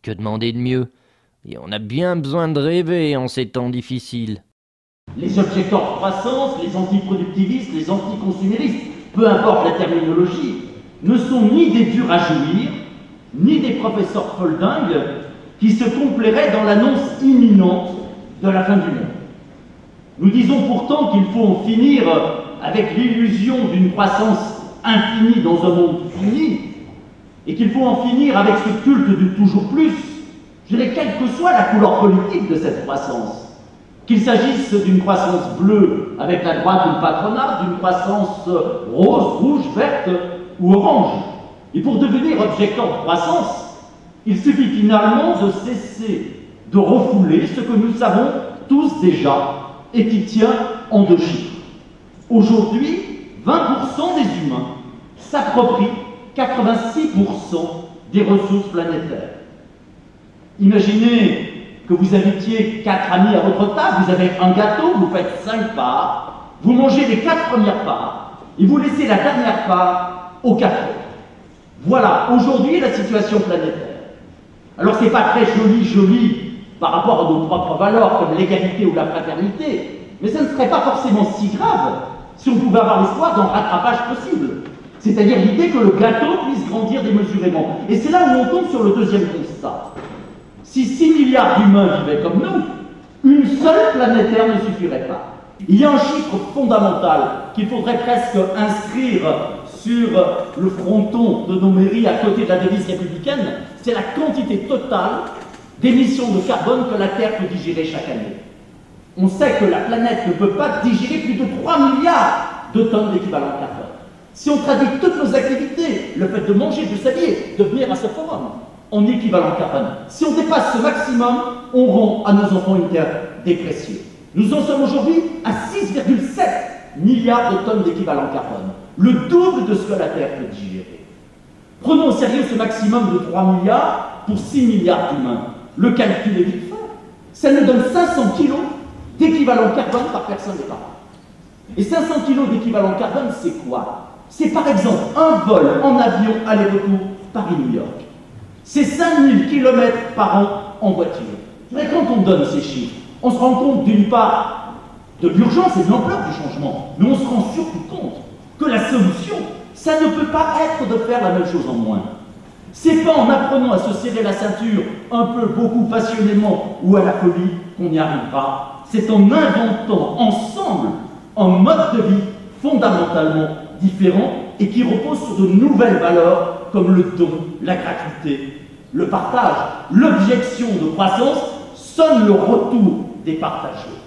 Que demander de mieux? Et on a bien besoin de rêver en ces temps difficiles. Les objecteurs de croissance, les antiproductivistes, les anticonsuméristes, peu importe la terminologie, ne sont ni des durs à jouir, ni des professeurs foldingues qui se complairaient dans l'annonce imminente de la fin du monde. Nous disons pourtant qu'il faut en finir avec l'illusion d'une croissance infinie dans un monde fini, et qu'il faut en finir avec ce culte du toujours plus, je dirais, quelle que soit la couleur politique de cette croissance. Qu'il s'agisse d'une croissance bleue avec la droite ou le patronat, d'une croissance rose, rouge, verte ou orange. Et pour devenir objecteur de croissance, il suffit finalement de cesser de refouler ce que nous savons tous déjà et qui tient en deux chiffres. Aujourd'hui, 20% des humains s'approprient 86% des ressources planétaires. Imaginez que vous invitiez 4 amis à votre table, vous avez un gâteau, vous faites 5 parts, vous mangez les 4 premières parts et vous laissez la dernière part aux 4 autres. Voilà, aujourd'hui, la situation planétaire. Alors, c'est pas très joli par rapport à nos propres valeurs comme l'égalité ou la fraternité, mais ça ne serait pas forcément si grave si on pouvait avoir l'espoir d'un rattrapage possible. C'est-à-dire l'idée que le gâteau puisse grandir démesurément. Et c'est là où on tombe sur le deuxième constat. Si 6 milliards d'humains vivaient comme nous, une seule planétaire ne suffirait pas. Il y a un chiffre fondamental qu'il faudrait presque inscrire sur le fronton de nos mairies à côté de la devise républicaine, c'est la quantité totale d'émissions de carbone que la Terre peut digérer chaque année. On sait que la planète ne peut pas digérer plus de 3 milliards de tonnes d'équivalent carbone. Si on traduit toutes nos activités, le fait de manger, de s'habiller, de venir à ce forum, en équivalent carbone, si on dépasse ce maximum, on rend à nos enfants une terre dépréciée. Nous en sommes aujourd'hui à 6,7 milliards de tonnes d'équivalent carbone, le double de ce que la Terre peut digérer. Prenons au sérieux ce maximum de 3 milliards pour 6 milliards d'humains. Le calcul est vite fait. Ça nous donne 500 kilos d'équivalent carbone par personne et par an. Et 500 kilos d'équivalent carbone, c'est quoi? C'est par exemple un vol en avion aller-retour Paris-New York. C'est 5000 km par an en voiture. Mais quand on donne ces chiffres, on se rend compte d'une part de l'urgence et de l'ampleur du changement, mais on se rend surtout compte que la solution, ça ne peut pas être de faire la même chose en moins. C'est pas en apprenant à se serrer la ceinture un peu, beaucoup, passionnément ou à la folie qu'on y arrivera. C'est en inventant ensemble un mode de vie fondamentalement différent et qui repose sur de nouvelles valeurs comme le don, la gratuité, le partage. L'objection de croissance sonne le retour des partageux.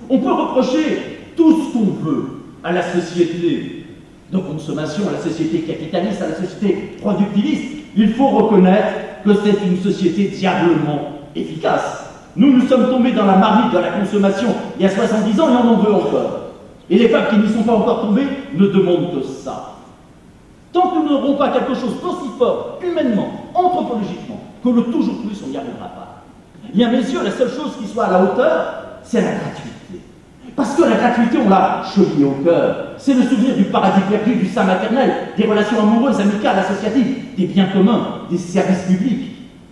On peut reprocher tout ce qu'on veut à la société de consommation, à la société capitaliste, à la société productiviste. Il faut reconnaître que c'est une société diablement efficace. Nous sommes tombés dans la marmite de la consommation il y a 70 ans et on en veut encore. Et les peuples qui n'y sont pas encore tombés ne demandent que ça. Tant que nous n'aurons pas quelque chose d'aussi fort, humainement, anthropologiquement, que le toujours plus, on n'y arrivera pas. Et à mes yeux, la seule chose qui soit à la hauteur, c'est la gratuité. Parce que la gratuité, on l'a chevillée au cœur. C'est le souvenir du paradis perdu, du sein maternel, des relations amoureuses, amicales, associatives, des biens communs, des services publics.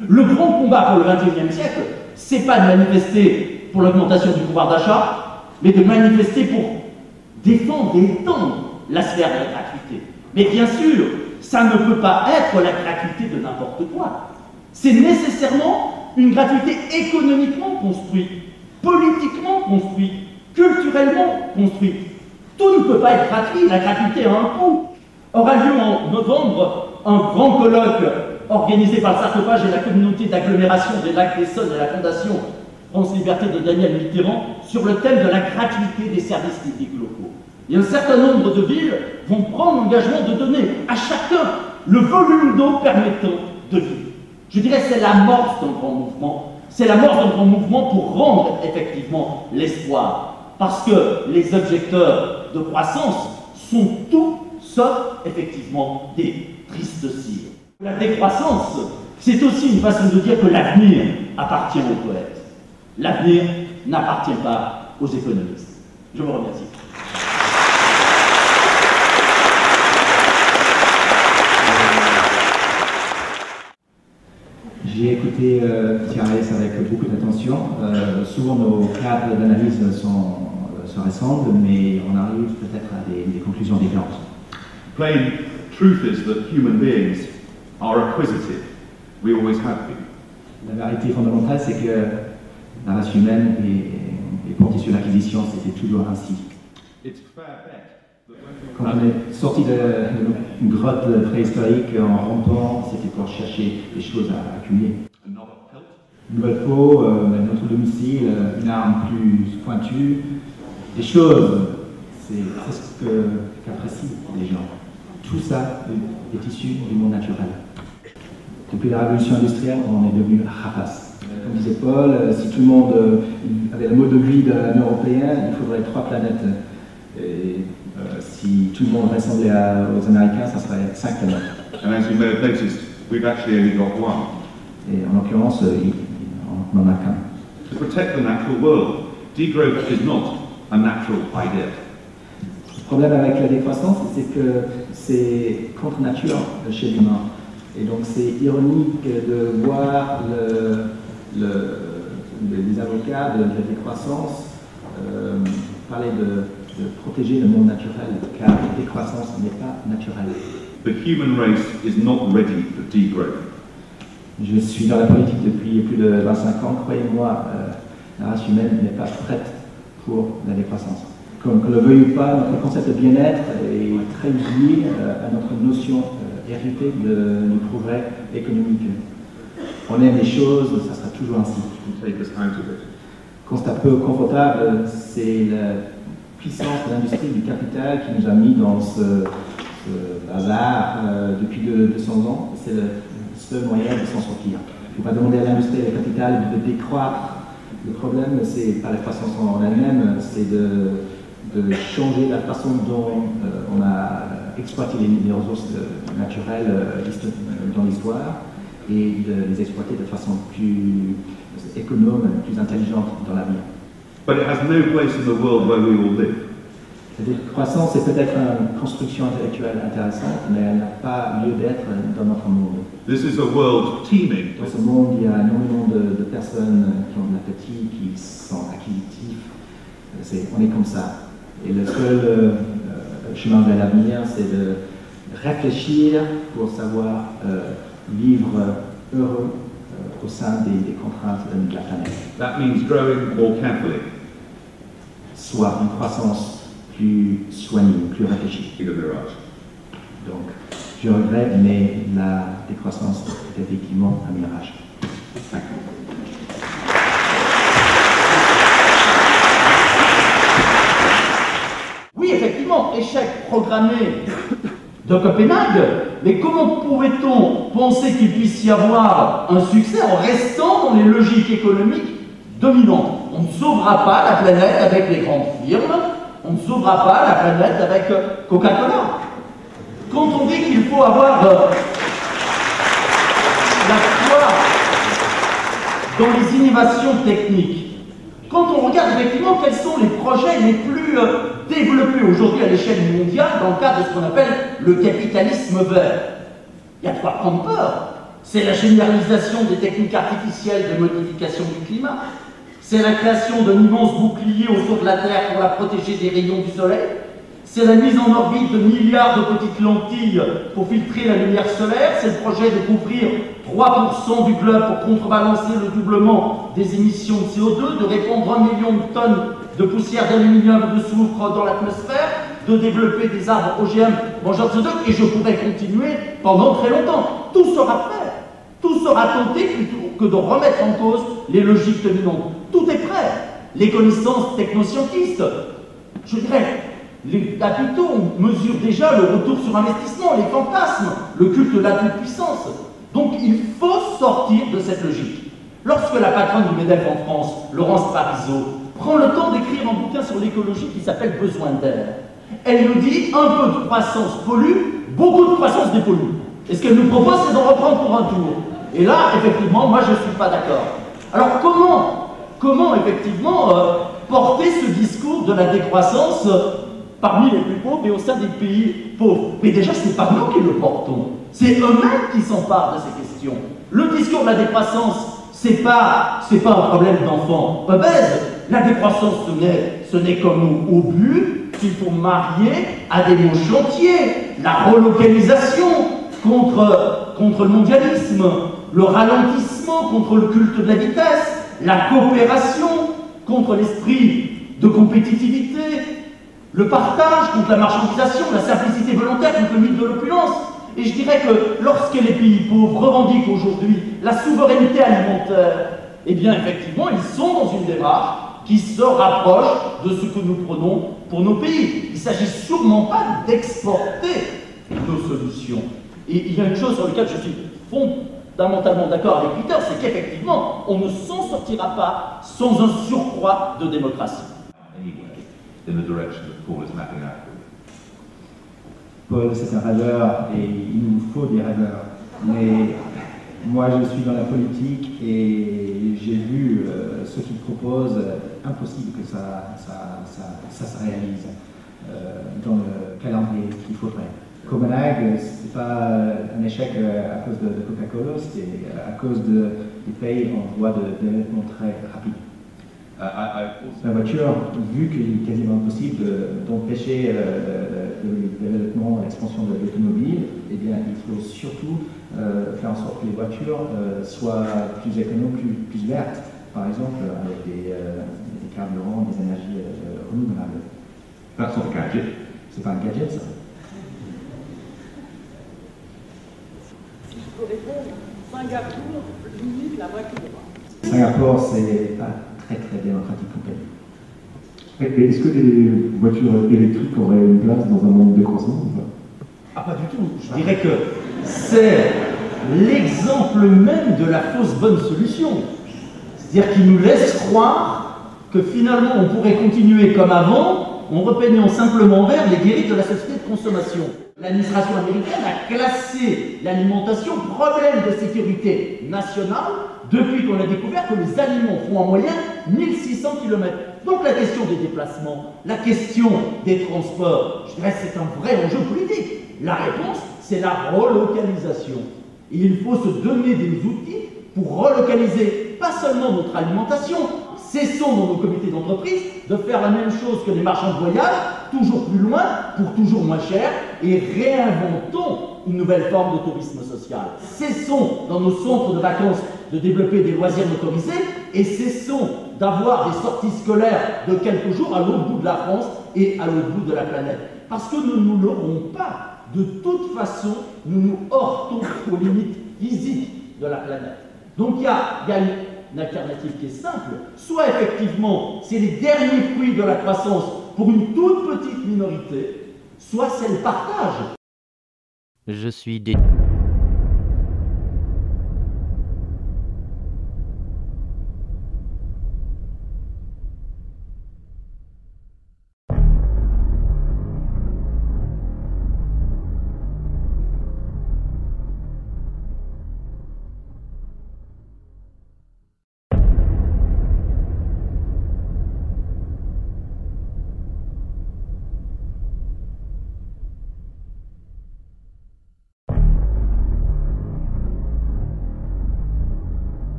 Le grand combat pour le XXIe siècle, c'est pas de manifester pour l'augmentation du pouvoir d'achat, mais de manifester pour défendre et étendre la sphère de la gratuité. Mais bien sûr, ça ne peut pas être la gratuité de n'importe quoi. C'est nécessairement une gratuité économiquement construite, politiquement construite, culturellement construite. Tout ne peut pas être gratuit, la gratuité a un coût. Aura lieu en novembre un grand colloque organisé par le Sarcophage et la communauté d'agglomération des Lacs d'Essonne et la Fondation France Liberté de Daniel Mitterrand sur le thème de la gratuité des services publics locaux. Et un certain nombre de villes vont prendre l'engagement de donner à chacun le volume d'eau permettant de vivre. Je dirais que c'est l'amorce d'un grand mouvement. C'est l'amorce d'un grand mouvement pour rendre effectivement l'espoir. Parce que les objecteurs de croissance sont tout sauf effectivement des tristes cires. La décroissance, c'est aussi une façon de dire que l'avenir appartient aux poètes. L'avenir n'appartient pas aux économistes. Je vous remercie. J'ai écouté Thierry avec beaucoup d'attention. Souvent nos cadres d'analyse se ressemblent, mais on arrive peut-être à des conclusions différentes. Plain truth is that human beings are acquisitive. We always have been. La vérité fondamentale, c'est que la race humaine est portée sur l'acquisition, c'était toujours ainsi. It's fair bet that Quand on est sorti d'une grotte préhistorique en rampant, c'était pour chercher des choses à accumuler. another pelt, Une nouvelle peau, notre domicile, une arme plus pointue, des choses, c'est ce qu'apprécient les gens. Tout ça est issu du monde naturel. Depuis la révolution industrielle, on est devenu rapace. Comme disait Paul, si tout le monde avait le mode de vie d'un Européen, il faudrait 3 planètes. Et si tout le monde ressemblait aux Américains, ça serait 5 planètes. and as you may have noticed, we've actually only got one. Et en l'occurrence, on n'en a qu'un. To protect the natural world, degrowth is not a natural idea. Le problème avec la décroissance, c'est que c'est contre nature chez l'humain. Et donc c'est ironique de voir les avocats de la décroissance parler de protéger le monde naturel, car la décroissance n'est pas naturelle. The human race is not ready for degrowth. Je suis dans la politique depuis plus de 25 ans, croyez-moi, la race humaine n'est pas prête pour la décroissance. Qu'on le veuille ou pas, notre concept de bien-être est très lié à notre notion héritée du progrès économique. On aime les choses, ça sera toujours ainsi. And take us out of it. Constat peu confortable, c'est la puissance de l'industrie du capital qui nous a mis dans ce bazar depuis 200 ans. C'est le seul moyen de s'en sortir. Il ne faut pas demander à l'industrie et au capital de décroître. Le problème, c'est pas la croissance en elle-même, c'est de changer la façon dont on a exploité les ressources naturelles dans l'histoire et de les exploiter de façon plus économe, plus intelligente dans l'avenir. But it has no place in the world where we all live. La décroissance est peut-être une construction intellectuelle intéressante, mais elle n'a pas lieu d'être dans notre monde. This is a world teeming Dans ce monde, il y a énormément de personnes qui ont de l'appétit, qui sont acquisitifs. On est comme ça. Et le seul chemin vers l'avenir, c'est de réfléchir pour savoir vivre heureux au sein des contraintes de la planète. That means growing more carefully. Soit une croissance plus soignée, plus réfléchie. Figure they're right. Donc, je regrette, mais la décroissance est effectivement un mirage. Oui, effectivement, échec programmé de Copenhague, mais comment pourrait-on penser qu'il puisse y avoir un succès en restant dans les logiques économiques dominantes? On ne sauvera pas la planète avec les grandes firmes, on ne sauvera pas la planète avec Coca-Cola. Quand on dit qu'il faut avoir la foi dans les innovations techniques, quand on regarde effectivement quels sont les projets les plus développés aujourd'hui à l'échelle mondiale dans le cadre de ce qu'on appelle le capitalisme vert, il y a de quoi prendre peur. C'est la généralisation des techniques artificielles de modification du climat, c'est la création d'un immense bouclier autour de la Terre pour la protéger des rayons du soleil, c'est la mise en orbite de milliards de petites lentilles pour filtrer la lumière solaire, c'est le projet de couvrir 3% du globe pour contrebalancer le doublement des émissions de CO2, de répandre 1 million de tonnes de poussière d'aluminium et de soufre dans l'atmosphère, de développer des arbres OGM mangeurs de CO2, et je pourrais continuer pendant très longtemps. Tout sera fait. Tout sera tenté plutôt que de remettre en cause les logiques dominantes. Tout est prêt. Les connaissances technoscientistes, je dirais, les capitaux mesurent déjà le retour sur investissement, les fantasmes, le culte de la toute-puissance. Donc il faut sortir de cette logique. Lorsque la patronne du MEDEF en France, Laurence Parisot, prend le temps d'écrire un bouquin sur l'écologie qui s'appelle Besoin d'air, elle nous dit un peu de croissance pollue, beaucoup de croissance dépollue. Et ce qu'elle nous propose, c'est d'en reprendre pour un tour. Et là, effectivement, moi je ne suis pas d'accord. Alors comment effectivement porter ce discours de la décroissance parmi les plus pauvres et au sein des pays pauvres? Mais déjà, ce n'est pas nous qui le portons, c'est eux-mêmes qui s'emparent de ces questions. solution. Le discours de la décroissance, c'est pas un problème d'enfants obèses. La décroissance, ce n'est comme au but qu'il faut marier à des mots chantiers. La relocalisation contre le mondialisme, le ralentissement contre le culte de la vitesse, la coopération contre l'esprit de compétitivité, le partage contre la marchandisation, la simplicité volontaire contre le mythe de l'opulence. Et je dirais que lorsque les pays pauvres revendiquent aujourd'hui la souveraineté alimentaire, eh bien effectivement, ils sont dans une démarche qui se rapproche de ce que nous prenons pour nos pays. Il ne s'agit sûrement pas d'exporter nos solutions. Et il y a une chose sur laquelle je suis fondamentalement d'accord avec Peter, c'est qu'effectivement, on ne s'en sortira pas sans un surcroît de démocratie. In the direction that Paul is mapping out. Paul, c'est un rêveur et il nous faut des rêveurs. Mais moi, je suis dans la politique et j'ai vu ce qu'il propose. Impossible que ça se réalise dans le calendrier qu'il faudrait. Copenhague, ce n'est pas un échec à cause de Coca-Cola, c'est à cause des pays en voie de développement très rapide. La voiture, vu qu'il est quasiment impossible d'empêcher le développement, l'expansion de l'automobile, eh bien, il faut surtout faire en sorte que les voitures soient plus économes, plus vertes, par exemple avec des carburants, des énergies renouvelables. That's not a gadget. C'est pas un gadget, ça. Si je peux répondre, Singapour limite la voiture. Singapour, c'est pas très démocratique comme pays. Et est-ce que les voitures électriques auraient une place dans un monde décroissant ou pas? Ah, pas du tout. Je dirais que c'est l'exemple même de la fausse bonne solution. C'est-à-dire qu'il nous laisse croire que finalement on pourrait continuer comme avant en repeignant simplement vert les guéris de la société de consommation. L'administration américaine a classé l'alimentation problème de sécurité nationale depuis qu'on a découvert que les aliments font en moyenne 1600 km. Donc la question des déplacements, la question des transports, je dirais que c'est un vrai enjeu politique. La réponse, c'est la relocalisation. Et il faut se donner des outils pour relocaliser pas seulement notre alimentation. Cessons dans nos comités d'entreprise de faire la même chose que les marchands de voyage, toujours plus loin, pour toujours moins cher, et réinventons une nouvelle forme de tourisme social. Cessons dans nos centres de vacances de développer des loisirs motorisés, et cessons d'avoir des sorties scolaires de quelques jours à l'autre bout de la France et à l'autre bout de la planète. Parce que nous ne nous l'aurons pas. De toute façon, nous nous heurtons aux limites physiques de la planète. Donc il y a une alternative qui est simple. Soit effectivement, c'est les derniers fruits de la croissance pour une toute petite minorité, soit c'est le partage. Je suis